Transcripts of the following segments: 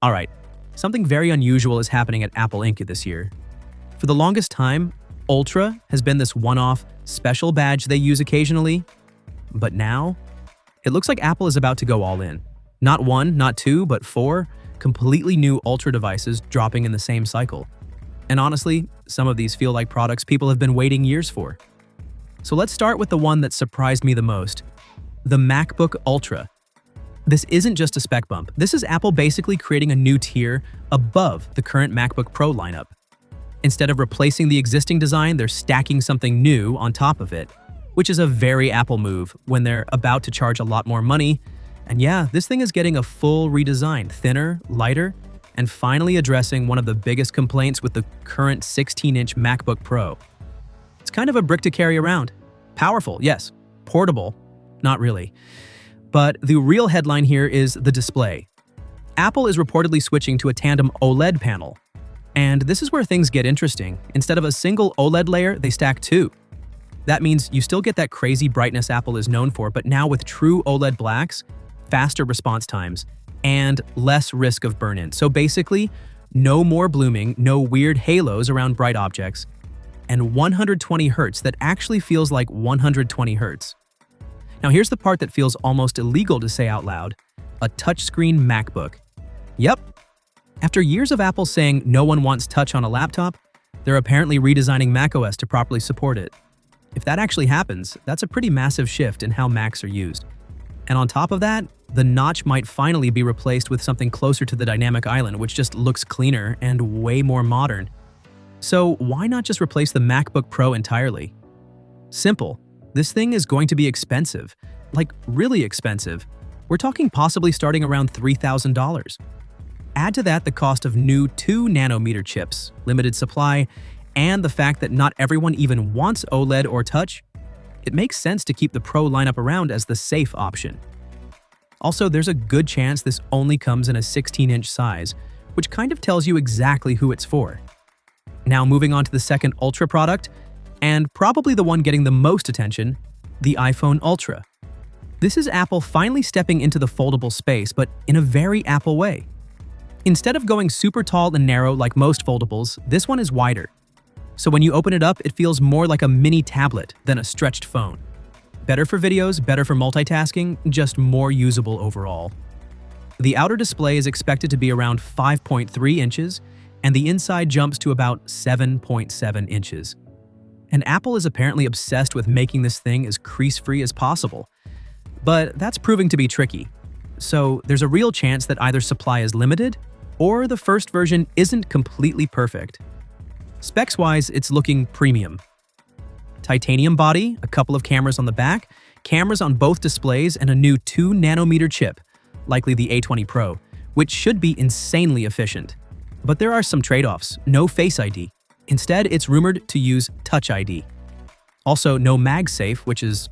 Alright, something very unusual is happening at Apple Inc. this year. For the longest time, Ultra has been this one-off, special badge they use occasionally. But now, it looks like Apple is about to go all in. Not one, not two, but four completely new Ultra devices dropping in the same cycle. And honestly, some of these feel like products people have been waiting years for. So let's start with the one that surprised me the most, the MacBook Ultra. This isn't just a spec bump. This is Apple basically creating a new tier above the current MacBook Pro lineup. Instead of replacing the existing design, they're stacking something new on top of it, which is a very Apple move when they're about to charge a lot more money. And yeah, this thing is getting a full redesign, thinner, lighter, and finally addressing one of the biggest complaints with the current 16-inch MacBook Pro. It's kind of a brick to carry around. Powerful, yes. Portable, not really. But the real headline here is the display. Apple is reportedly switching to a tandem OLED panel. And this is where things get interesting. Instead of a single OLED layer, they stack two. That means you still get that crazy brightness Apple is known for, but now with true OLED blacks, faster response times, and less risk of burn-in. So basically, no more blooming, no weird halos around bright objects, and 120 Hz that actually feels like 120 Hz. Now here's the part that feels almost illegal to say out loud, a touchscreen MacBook. Yep. After years of Apple saying no one wants touch on a laptop, they're apparently redesigning macOS to properly support it. If that actually happens, that's a pretty massive shift in how Macs are used. And on top of that, the notch might finally be replaced with something closer to the dynamic island, which just looks cleaner and way more modern. So why not just replace the MacBook Pro entirely? Simple. This thing is going to be expensive, like really expensive. We're talking possibly starting around $3,000. Add to that the cost of new 2nm chips, limited supply, and the fact that not everyone even wants OLED or touch, it makes sense to keep the Pro lineup around as the safe option. Also, there's a good chance this only comes in a 16-inch size, which kind of tells you exactly who it's for. Now moving on to the second Ultra product, and probably the one getting the most attention, the iPhone Ultra. This is Apple finally stepping into the foldable space, but in a very Apple way. Instead of going super tall and narrow like most foldables, this one is wider. So when you open it up, it feels more like a mini tablet than a stretched phone. Better for videos, better for multitasking, just more usable overall. The outer display is expected to be around 5.3 inches, and the inside jumps to about 7.7 inches. And Apple is apparently obsessed with making this thing as crease-free as possible. But that's proving to be tricky. So there's a real chance that either supply is limited, or the first version isn't completely perfect. Specs-wise, it's looking premium. Titanium body, a couple of cameras on the back, cameras on both displays, and a new 2nm chip, likely the A20 Pro, which should be insanely efficient. But there are some trade-offs. No Face ID. Instead, it's rumored to use Touch ID. Also, no MagSafe, which is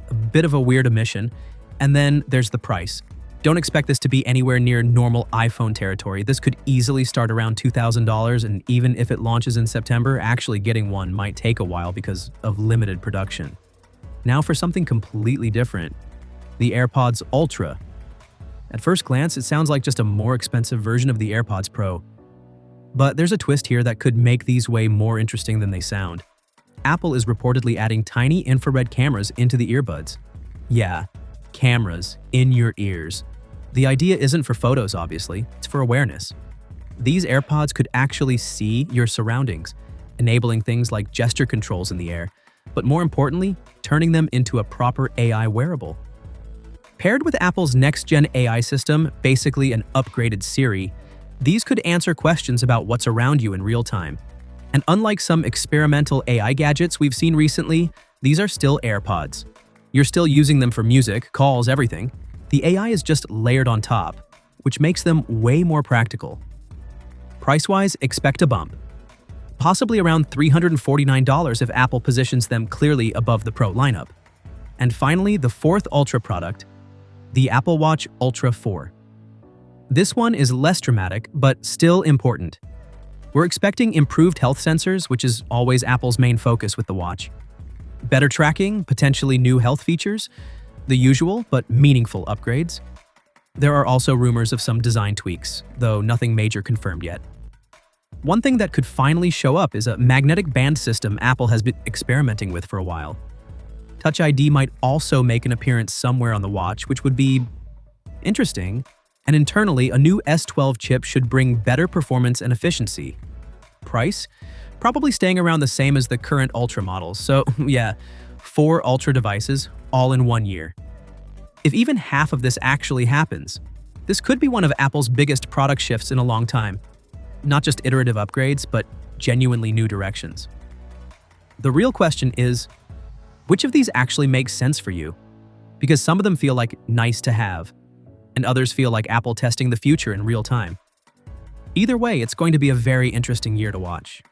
a bit of a weird omission. And then there's the price. Don't expect this to be anywhere near normal iPhone territory. This could easily start around $2,000, and even if it launches in September, actually getting one might take a while because of limited production. Now for something completely different, the AirPods Ultra. At first glance, it sounds like just a more expensive version of the AirPods Pro. But there's a twist here that could make these way more interesting than they sound. Apple is reportedly adding tiny infrared cameras into the earbuds. Yeah, cameras in your ears. The idea isn't for photos, obviously, it's for awareness. These AirPods could actually see your surroundings, enabling things like gesture controls in the air, but more importantly, turning them into a proper AI wearable. Paired with Apple's next-gen AI system, basically an upgraded Siri, these could answer questions about what's around you in real time. And unlike some experimental AI gadgets we've seen recently, these are still AirPods. You're still using them for music, calls, everything. The AI is just layered on top, which makes them way more practical. Price-wise, expect a bump. Possibly around $349 if Apple positions them clearly above the Pro lineup. And finally, the fourth Ultra product, the Apple Watch Ultra 4. This one is less dramatic, but still important. We're expecting improved health sensors, which is always Apple's main focus with the watch. Better tracking, potentially new health features, the usual but meaningful upgrades. There are also rumors of some design tweaks, though nothing major confirmed yet. One thing that could finally show up is a magnetic band system Apple has been experimenting with for a while. Touch ID might also make an appearance somewhere on the watch, which would be interesting. And internally, a new S12 chip should bring better performance and efficiency. Price? Probably staying around the same as the current Ultra models. So yeah, 4 Ultra devices, all in 1 year. If even half of this actually happens, this could be one of Apple's biggest product shifts in a long time. Not just iterative upgrades, but genuinely new directions. The real question is, which of these actually makes sense for you? Because some of them feel like nice to have, and others feel like Apple testing the future in real time. Either way, it's going to be a very interesting year to watch.